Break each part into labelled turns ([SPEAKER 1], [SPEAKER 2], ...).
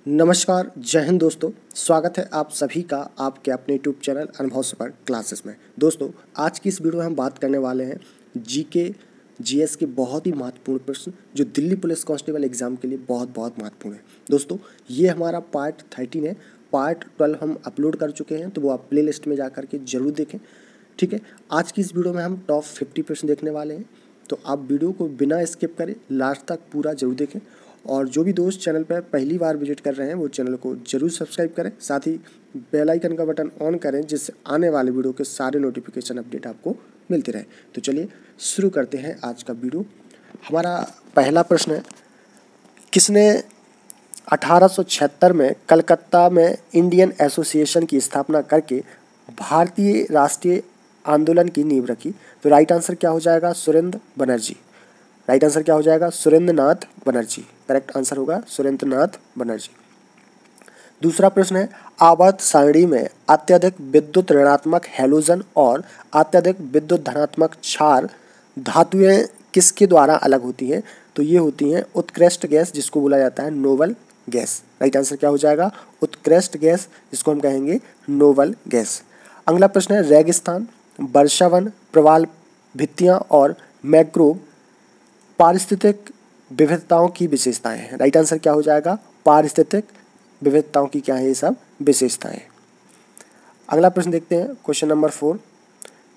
[SPEAKER 1] नमस्कार, जय हिंद दोस्तों। स्वागत है आप सभी का आपके अपने यूट्यूब चैनल अनुभव सुपर क्लासेस में। दोस्तों, आज की इस वीडियो में हम बात करने वाले हैं जीके जीएस के बहुत ही महत्वपूर्ण प्रश्न जो दिल्ली पुलिस कांस्टेबल एग्जाम के लिए बहुत महत्वपूर्ण है। दोस्तों, ये हमारा पार्ट 13 है। पार्ट 12 हम अपलोड कर चुके हैं, तो वो आप प्ले लिस्ट में जा करके जरूर देखें। ठीक है, आज की इस वीडियो में हम टॉप 50 प्रश्न देखने वाले हैं, तो आप वीडियो को बिना स्किप करें लास्ट तक पूरा जरूर देखें। और जो भी दोस्त चैनल पर पहली बार विजिट कर रहे हैं वो चैनल को जरूर सब्सक्राइब करें, साथ ही बेल आइकन का बटन ऑन करें जिससे आने वाले वीडियो के सारे नोटिफिकेशन अपडेट आपको मिलते रहे। तो चलिए शुरू करते हैं आज का वीडियो। हमारा पहला प्रश्न है, किसने 1876 में कलकत्ता में इंडियन एसोसिएशन की स्थापना करके भारतीय राष्ट्रीय आंदोलन की नींव रखी? तो राइट आंसर क्या हो जाएगा? सुरेंद्र बनर्जी। राइट आंसर क्या हो जाएगा? सुरेंद्रनाथ बनर्जी। करेक्ट आंसर होगा सुरेंद्रनाथ बनर्जी। दूसरा प्रश्न है, आवर्त सारणी में अत्यधिक विद्युत ऋणात्मक हैलोजन और अत्यधिक विद्युत धनात्मक क्षार धातुएं किसके द्वारा अलग होती हैं? तो ये होती हैं उत्कृष्ट गैस, जिसको बोला जाता है नोबल गैस। राइट आंसर क्या हो जाएगा? उत्कृष्ट गैस, जिसको हम कहेंगे नोबल गैस। अगला प्रश्न है, रेगिस्तान, वर्षावन, प्रवाल भित्तियां और मैंग्रोव पारिस्थितिक विविधताओं की विशेषताएं हैं। राइट आंसर क्या हो जाएगा? पारिस्थितिक विविधताओं की क्या है ये सब विशेषताएं। अगला प्रश्न देखते हैं, क्वेश्चन नंबर 4।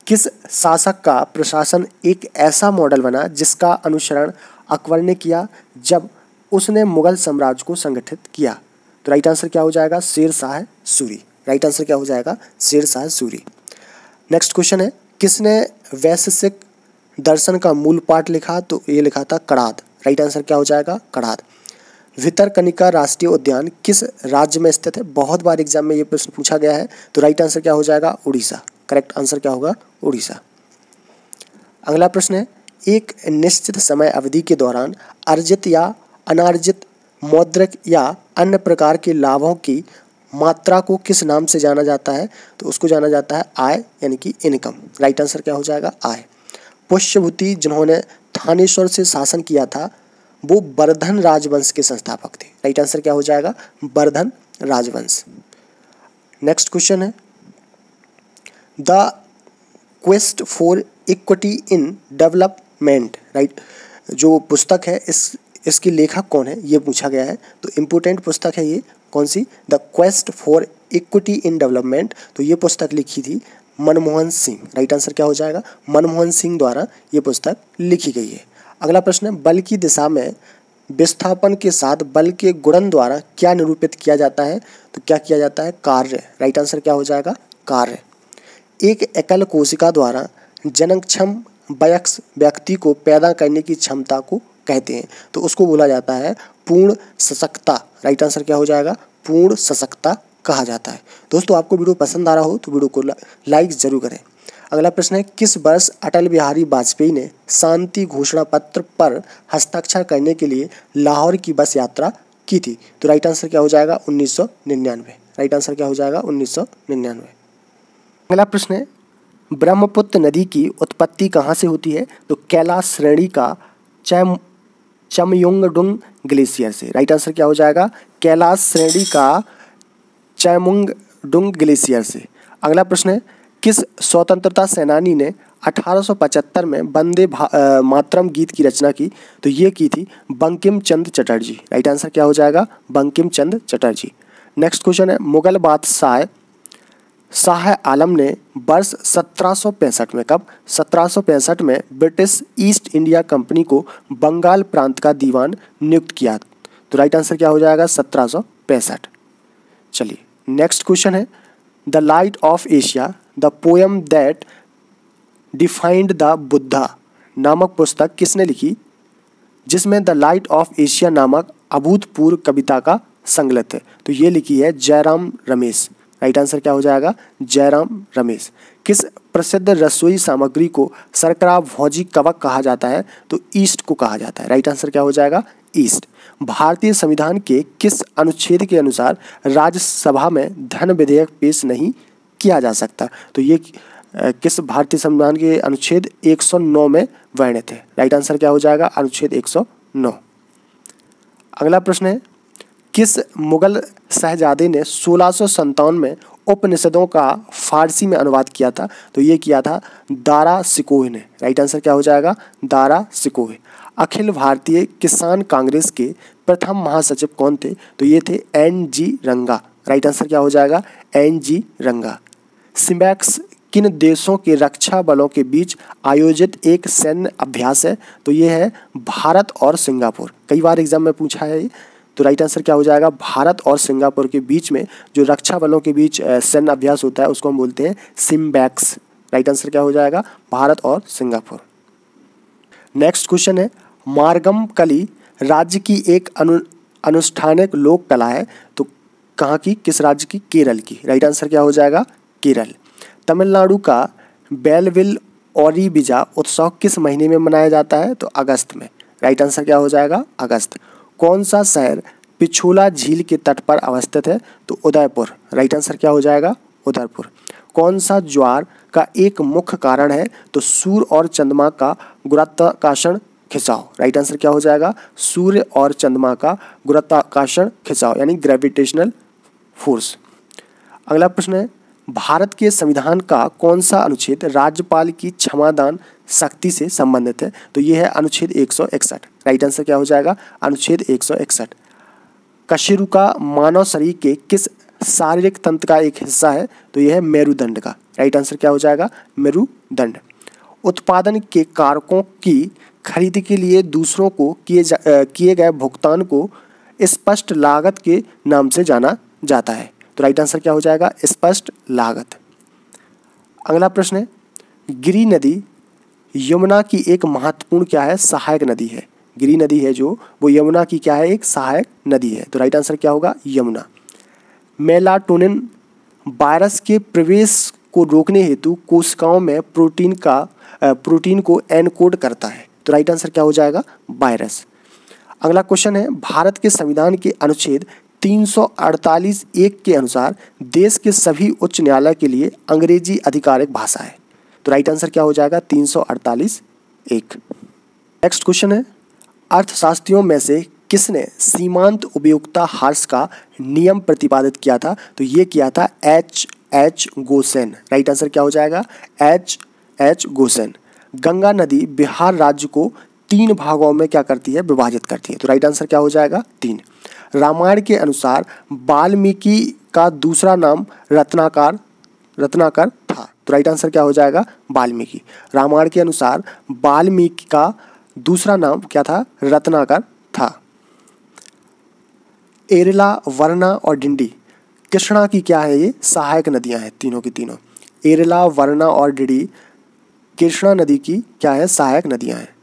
[SPEAKER 1] किस शासक का प्रशासन एक ऐसा मॉडल बना जिसका अनुसरण अकबर ने किया जब उसने मुगल साम्राज्य को संगठित किया? तो राइट आंसर क्या हो जाएगा? शेर शाह सूरी। राइट आंसर क्या हो जाएगा? शेर शाह सूरी। नेक्स्ट क्वेश्चन है, किसने वैशेषिक दर्शन का मूल पाठ लिखा? तो ये लिखा था कणाद। राइट आंसर क्या हो जाएगा? कणाद। भितरकनिका राष्ट्रीय उद्यान किस राज्य में स्थित है? बहुत बार एग्जाम में ये प्रश्न पूछा गया है, तो राइट आंसर क्या हो जाएगा? उड़ीसा। करेक्ट आंसर क्या होगा? उड़ीसा। अगला प्रश्न है, एक निश्चित समय अवधि के दौरान अर्जित या अनार्जित मौद्रिक या अन्य प्रकार के लाभों की मात्रा को किस नाम से जाना जाता है? तो उसको जाना जाता है आय, यानी कि इनकम। राइट आंसर क्या हो जाएगा? आय। पुष्यभूति जिन्होंने थानेश्वर से शासन किया था वो वर्धन राजवंश के संस्थापक थे। राइट आंसर क्या हो जाएगा? वर्धन राजवंश। नेक्स्ट क्वेश्चन है, the quest for equity in development, right, जो पुस्तक है इसकी लेखक कौन है ये पूछा गया है। तो इम्पोर्टेंट पुस्तक है ये। कौन सी? The quest for equity in development. तो ये पुस्तक लिखी थी मनमोहन सिंह। राइट आंसर क्या हो जाएगा? मनमोहन सिंह द्वारा ये पुस्तक लिखी गई है। अगला प्रश्न है, बल की दिशा में विस्थापन के साथ बल के गुणन द्वारा क्या निरूपित किया जाता है? तो क्या किया जाता है? कार्य। राइट आंसर क्या हो जाएगा? कार्य। एक एकल कोशिका द्वारा जननक्षम वयस्क व्यक्ति को पैदा करने की क्षमता को कहते हैं, तो उसको बोला जाता है पूर्ण सशक्तता। राइट आंसर क्या हो जाएगा? पूर्ण सशक्तता कहा जाता है। दोस्तों, आपको वीडियो पसंद आ रहा हो तो वीडियो को लाइक जरूर करें। अगला प्रश्न है, किस वर्ष अटल बिहारी वाजपेयी ने शांति घोषणा पत्र पर हस्ताक्षर करने के लिए लाहौर की बस यात्रा की थी? तो राइट आंसर क्या हो जाएगा? 1999। राइट आंसर क्या हो जाएगा? 1999। अगला प्रश्न है, ब्रह्मपुत्र नदी की उत्पत्ति कहाँ से होती है? तो कैलाश श्रेणी का चमयुंगडुंग ग्लेशियर से। राइट आंसर क्या हो जाएगा? कैलाश श्रेणी का चमयुंगडुंग ग्लेशियर से। अगला प्रश्न है, किस स्वतंत्रता सेनानी ने 1875 में वंदे मातरम गीत की रचना की? तो ये की थी बंकिम चंद्र चटर्जी। राइट आंसर क्या हो जाएगा? बंकिम चंद्र चटर्जी। नेक्स्ट क्वेश्चन है, मुगल बादशाह शाह आलम ने वर्ष 1765 में, कब? 1765 में ब्रिटिश ईस्ट इंडिया कंपनी को बंगाल प्रांत का दीवान नियुक्त किया। तो राइट आंसर क्या हो जाएगा? 1765। चलिए नेक्स्ट क्वेश्चन है, the light of Asia the poem that defined the Buddha नामक पुस्तक किसने लिखी जिसमें द लाइट ऑफ एशिया नामक अभूतपूर्व कविता का संकलित है? तो ये लिखी है जयराम रमेश। राइट आंसर क्या हो जाएगा? जयराम रमेश। किस प्रसिद्ध रसोई सामग्री को शर्करा भोजी कवक कहा जाता है? तो ईस्ट को कहा जाता है। राइट आंसर क्या हो जाएगा? ईस्ट। भारतीय संविधान के किस अनुच्छेद के अनुसार राज्यसभा में धन विधेयक पेश नहीं किया जा सकता? तो ये किस भारतीय संविधान के अनुच्छेद 109 में वर्णित है? राइट आंसर क्या हो जाएगा? अनुच्छेद 109। अगला प्रश्न है, किस मुगल शहजादे ने 1657 में उपनिषदों का फारसी में अनुवाद किया था? तो ये किया था दारा शिकोह ने। राइट आंसर क्या हो जाएगा? दारा शिकोह। अखिल भारतीय किसान कांग्रेस के प्रथम महासचिव कौन थे? तो ये थे NG रंगा। राइट आंसर क्या हो जाएगा? NG रंगा। सिम्बैक्स किन देशों के रक्षा बलों के बीच आयोजित एक सैन्य अभ्यास है? तो ये है भारत और सिंगापुर। कई बार एग्जाम में पूछा है ये। तो राइट आंसर क्या हो जाएगा? भारत और सिंगापुर के बीच में जो रक्षा बलों के बीच सैन्य अभ्यास होता है उसको हम बोलते हैं सिम्बैक्स। राइट आंसर क्या हो जाएगा? भारत और सिंगापुर। नेक्स्ट क्वेश्चन है, मार्गम कली राज्य की एक अनुष्ठानिक लोक कला है। तो कहाँ की? किस राज्य की? केरल की। राइट आंसर क्या हो जाएगा? केरल। तमिलनाडु का बेलविल ओरीबिजा उत्सव किस महीने में मनाया जाता है? तो अगस्त में। राइट आंसर क्या हो जाएगा? अगस्त। कौन सा शहर पिछोला झील के तट पर अवस्थित है? तो उदयपुर। राइट आंसर क्या हो जाएगा? उदयपुर। कौन सा ज्वार का एक मुख्य कारण है? तो सूर्य और चंद्रमा का गुरुत्वाकर्षण खिंचाव। राइट आंसर क्या हो जाएगा? सूर्य और चंद्रमा का गुरुत्वाकर्षण खिंचाव यानी ग्रेविटेशनल फोर्स। अगला प्रश्न है, भारत के संविधान का कौन सा अनुच्छेद राज्यपाल की क्षमादान शक्ति से संबंधित है? तो ये है अनुच्छेद 161। राइट आंसर क्या हो जाएगा? अनुच्छेद 161। कशेरुका मानव शरीर के किस शारीरिक तंत्र का एक हिस्सा है? तो यह है मेरुदंड का। राइट आंसर क्या हो जाएगा? मेरुदंड। उत्पादन के कारकों की खरीद के लिए दूसरों को किए गए भुगतान को स्पष्ट लागत के नाम से जाना जाता है। तो राइट आंसर क्या हो जाएगा? स्पष्ट लागत। अगला प्रश्न है, गिरि नदी यमुना की एक महत्वपूर्ण क्या है? सहायक नदी है। गिरि नदी है जो वो यमुना की क्या है? एक सहायक नदी है। तो राइट आंसर क्या होगा? यमुना। मेलाटोनिन वायरस के प्रवेश को रोकने हेतु कोशिकाओं में प्रोटीन को एनकोड करता है। तो राइट आंसर क्या हो जाएगा? वायरस। अगला क्वेश्चन है, भारत के संविधान के अनुच्छेद 348(1) के अनुसार देश के सभी उच्च न्यायालय के लिए अंग्रेजी आधिकारिक भाषा है। तो राइट आंसर क्या हो जाएगा? 348(1). नेक्स्ट क्वेश्चन है, अर्थशास्त्रियों में से किसने सीमांत उपयोगिता ह्रास का नियम प्रतिपादित किया था? तो ये किया था H गोसेन। राइट आंसर क्या हो जाएगा? H Gaussian. गंगा नदी बिहार राज्य को 3 भागों में क्या करती है? विभाजित करती है। तो राइट आंसर क्या हो जाएगा? 3। रामायण के अनुसार वाल्मीकि का दूसरा नाम रत्नाकर था। तो राइट आंसर क्या हो जाएगा? वाल्मीकि। रामायण के अनुसार वाल्मीकि का दूसरा नाम क्या था? रत्नाकर था। एरला, वरना और डिंडी कृष्णा की क्या है? ये सहायक नदियां हैं, तीनों की तीनों। एरला, वरना और डिंडी कृष्णा नदी की क्या है? सहायक नदियां हैं।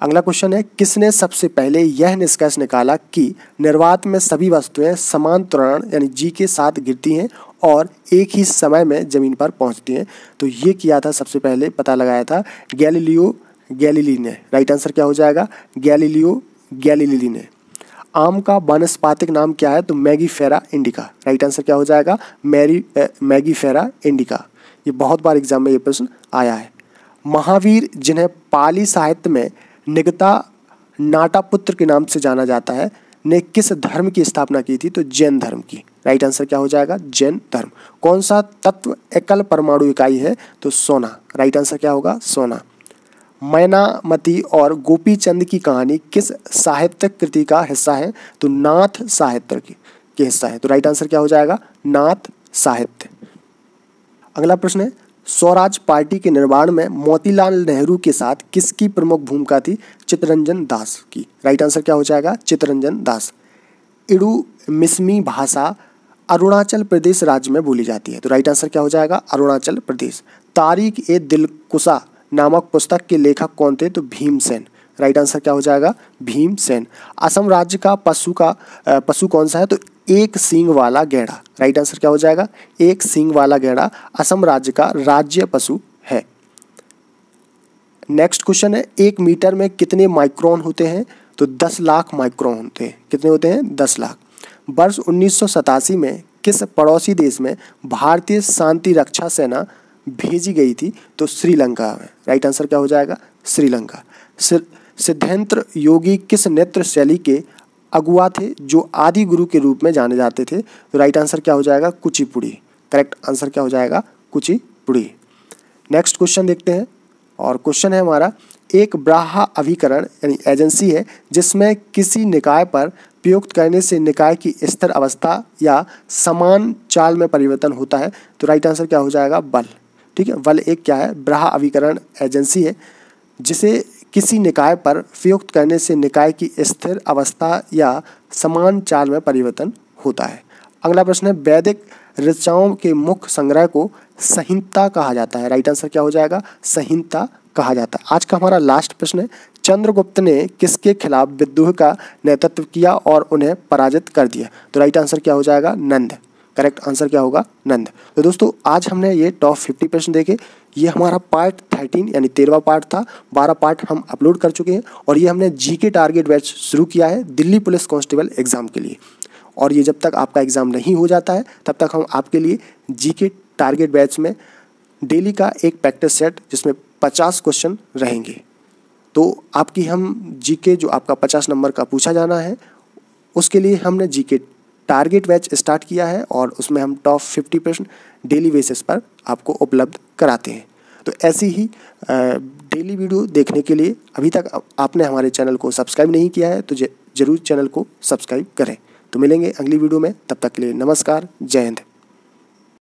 [SPEAKER 1] अगला क्वेश्चन है, किसने सबसे पहले यह निष्कर्ष निकाला कि निर्वात में सभी वस्तुएं समान त्वरण यानी जी के साथ गिरती हैं और एक ही समय में जमीन पर पहुंचती हैं? तो ये किया था, सबसे पहले पता लगाया था गैलीलियो गैलीली ने। राइट आंसर क्या हो जाएगा? गैलीलियो गैलीली ने। आम का वानस्पतिक नाम क्या है? तो मैगीफेरा इंडिका। राइट आंसर क्या हो जाएगा? मैगीफेरा इंडिका। ये बहुत बार एग्जाम में ये प्रश्न आया है। महावीर, जिन्हें पाली साहित्य में निगता नाटापुत्र के नाम से जाना जाता है, ने किस धर्म की स्थापना की थी? तो जैन धर्म की। राइट आंसर क्या हो जाएगा? जैन धर्म। कौन सा तत्व एकल परमाणु इकाई है? तो सोना। राइट आंसर क्या होगा? सोना। मैनामती और गोपीचंद की कहानी किस साहित्यिक कृति का हिस्सा है? तो नाथ साहित्य के हिस्सा है। तो राइट आंसर क्या हो जाएगा? नाथ साहित्य। अगला प्रश्न है, स्वराज पार्टी के निर्माण में मोतीलाल नेहरू के साथ किसकी प्रमुख भूमिका थी? चित्तरंजन दास की। राइट आंसर क्या हो जाएगा? चित्तरंजन दास। इडुमिसमी भाषा अरुणाचल प्रदेश राज्य में बोली जाती है। तो राइट आंसर क्या हो जाएगा? अरुणाचल प्रदेश। तारिक ए दिलकुशा नामक पुस्तक के लेखक कौन थे? तो भीमसेन। राइट आंसर क्या हो जाएगा? भीमसेन। असम राज्य का पशु कौन सा है? तो एक सींग वाला गैंडा। राइट आंसर क्या हो जाएगा? एक सींग वाला गैंडा असम राज्य का राज्य पशु है। नेक्स्ट क्वेश्चन है, 1 मीटर में कितने माइक्रोन होते हैं? तो 10 लाख माइक्रोन होते हैं। कितने होते हैं? 10 लाख। वर्ष 1987 में किस पड़ोसी देश में भारतीय शांति रक्षा सेना भेजी गई थी? तो श्रीलंका में। राइट आंसर क्या हो जाएगा? श्रीलंका। सिद्धेंद्र योगी किस नृत्य शैली के अगुआ थे जो आदि गुरु के रूप में जाने जाते थे? तो राइट आंसर क्या हो जाएगा? कुचिपुड़ी। करेक्ट आंसर क्या हो जाएगा? कुचिपुड़ी। नेक्स्ट क्वेश्चन देखते हैं और क्वेश्चन है हमारा, एक ब्राह्मण अभिकरण यानी एजेंसी है जिसमें किसी निकाय पर प्रयुक्त करने से निकाय की स्थिर अवस्था या समान चाल में परिवर्तन होता है? तो राइट आंसर क्या हो जाएगा? बल। ठीक है, बल एक क्या है? ब्राह्मण अभिकरण एजेंसी है जिसे किसी निकाय पर प्रयुक्त करने से निकाय की स्थिर अवस्था या समान चाल में परिवर्तन होता है। अगला प्रश्न है, वैदिक ऋचाओं के मुख्य संग्रह को संहिता कहा जाता है? राइट आंसर क्या हो जाएगा? संहिता कहा जाता है। आज का हमारा लास्ट प्रश्न है, चंद्रगुप्त ने किसके खिलाफ विद्रोह का नेतृत्व किया और उन्हें पराजित कर दिया? तो राइट आंसर क्या हो जाएगा? नंद। करेक्ट आंसर क्या होगा? नंद। तो दोस्तों आज हमने ये टॉप 50 प्रश्न देखे। ये हमारा पार्ट 13 यानी 13वां पार्ट था। 12 पार्ट हम अपलोड कर चुके हैं और ये हमने जीके टारगेट बैच शुरू किया है दिल्ली पुलिस कांस्टेबल एग्जाम के लिए। और ये जब तक आपका एग्ज़ाम नहीं हो जाता है तब तक हम आपके लिए जीके टारगेट बैच में डेली का एक प्रैक्टिस सेट जिसमें 50 क्वेश्चन रहेंगे। तो आपकी हम जीके जो आपका 50 नंबर का पूछा जाना है उसके लिए हमने जीके टारगेट बैच स्टार्ट किया है और उसमें हम टॉप 50 प्रश्न डेली बेसिस पर आपको उपलब्ध कराते हैं। तो ऐसी ही डेली वीडियो देखने के लिए अभी तक आपने हमारे चैनल को सब्सक्राइब नहीं किया है तो ज़रूर चैनल को सब्सक्राइब करें। तो मिलेंगे अगली वीडियो में, तब तक के लिए नमस्कार, जय हिंद।